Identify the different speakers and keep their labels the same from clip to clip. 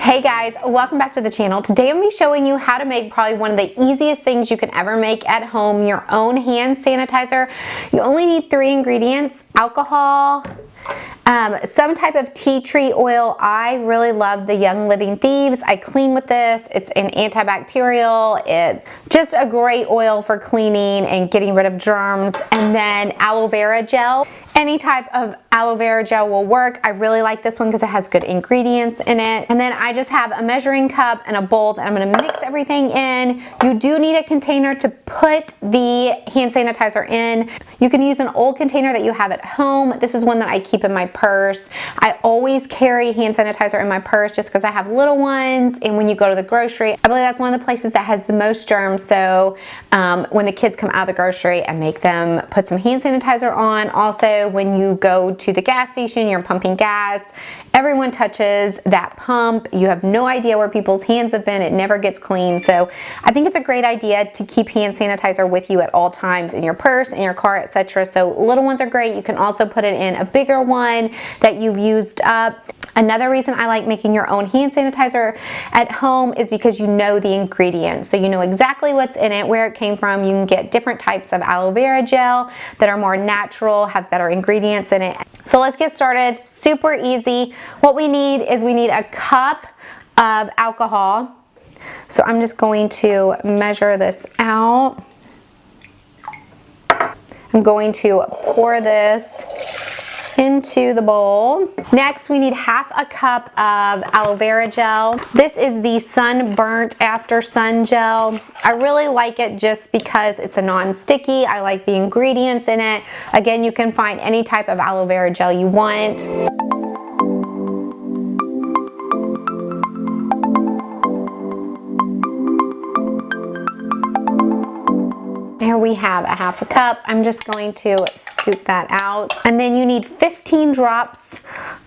Speaker 1: Hey guys, welcome back to the channel. Today I'm going to be showing you how to make probably one of the easiest things you can ever make at home, your own hand sanitizer. You only need 3 ingredients: alcohol, some type of tea tree oil. I really love the Young Living Thieves. I clean with this. It's an antibacterial. It's just a great oil for cleaning and getting rid of germs. And then aloe vera gel. Any type of aloe vera gel will work. I really like this one because it has good ingredients in it. And then I just have a measuring cup and a bowl that I'm going to mix everything in. You do need a container to put the hand sanitizer in. You can use an old container that you have at home. This is one that I keep in my purse. I always carry hand sanitizer in my purse just because I have little ones, and when you go to the grocery, I believe that's one of the places that has the most germs. So when the kids come out of the grocery, I make them put some hand sanitizer on. Also, when you go to the gas station, you're pumping gas, everyone touches that pump. You have no idea where people's hands have been. It never gets clean. So I think it's a great idea to keep hand sanitizer with you at all times in your purse, in your car, etc. So little ones are great. You can also put it in a bigger one that you've used up. Another reason I like making your own hand sanitizer at home is because you know the ingredients. So you know exactly what's in it, where it came from. You can get different types of aloe vera gel that are more natural, have better ingredients in it. So let's get started. Super easy. What we need is a cup of alcohol. So I'm just going to measure this out. I'm going to pour this into the bowl. Next, we need half a cup of aloe vera gel. This is the Sunburnt After Sun Gel. I really like it just because it's a non-sticky. I like the ingredients in it. Again, you can find any type of aloe vera gel you want. Here we have a half a cup. I'm just going to scoop that out. And then you need 15 drops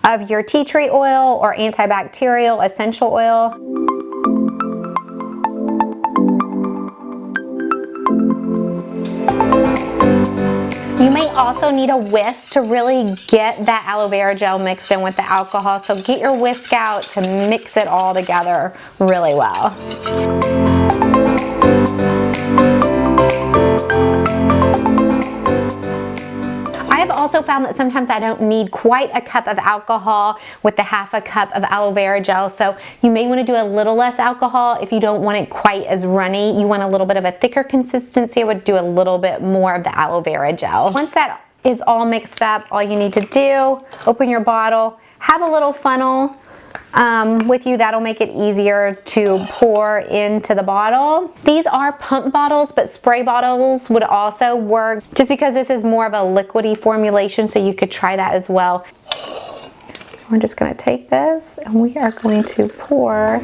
Speaker 1: of your tea tree oil or antibacterial essential oil. You may also need a whisk to really get that aloe vera gel mixed in with the alcohol. So get your whisk out to mix it all together really well. I've also found that sometimes I don't need quite a cup of alcohol with the half a cup of aloe vera gel. So you may want to do a little less alcohol if you don't want it quite as runny. You want a little bit of a thicker consistency. I would do a little bit more of the aloe vera gel. Once that is all mixed up, all you need to do, open your bottle, have a little funnel with you. That'll make it easier to pour into the bottle. These are pump bottles, but spray bottles would also work just because this is more of a liquidy formulation, so you could try that as well. We're just going to take this and we are going to pour.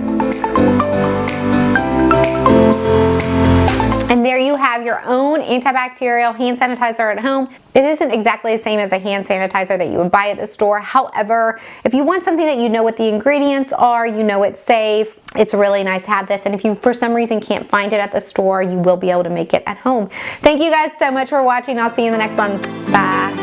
Speaker 1: And there you have your own antibacterial hand sanitizer at home. It isn't exactly the same as a hand sanitizer that you would buy at the store. However, if you want something that you know what the ingredients are, you know it's safe, it's really nice to have this. And if you for some reason can't find it at the store, you will be able to make it at home. Thank you guys so much for watching. I'll see you in the next one. Bye.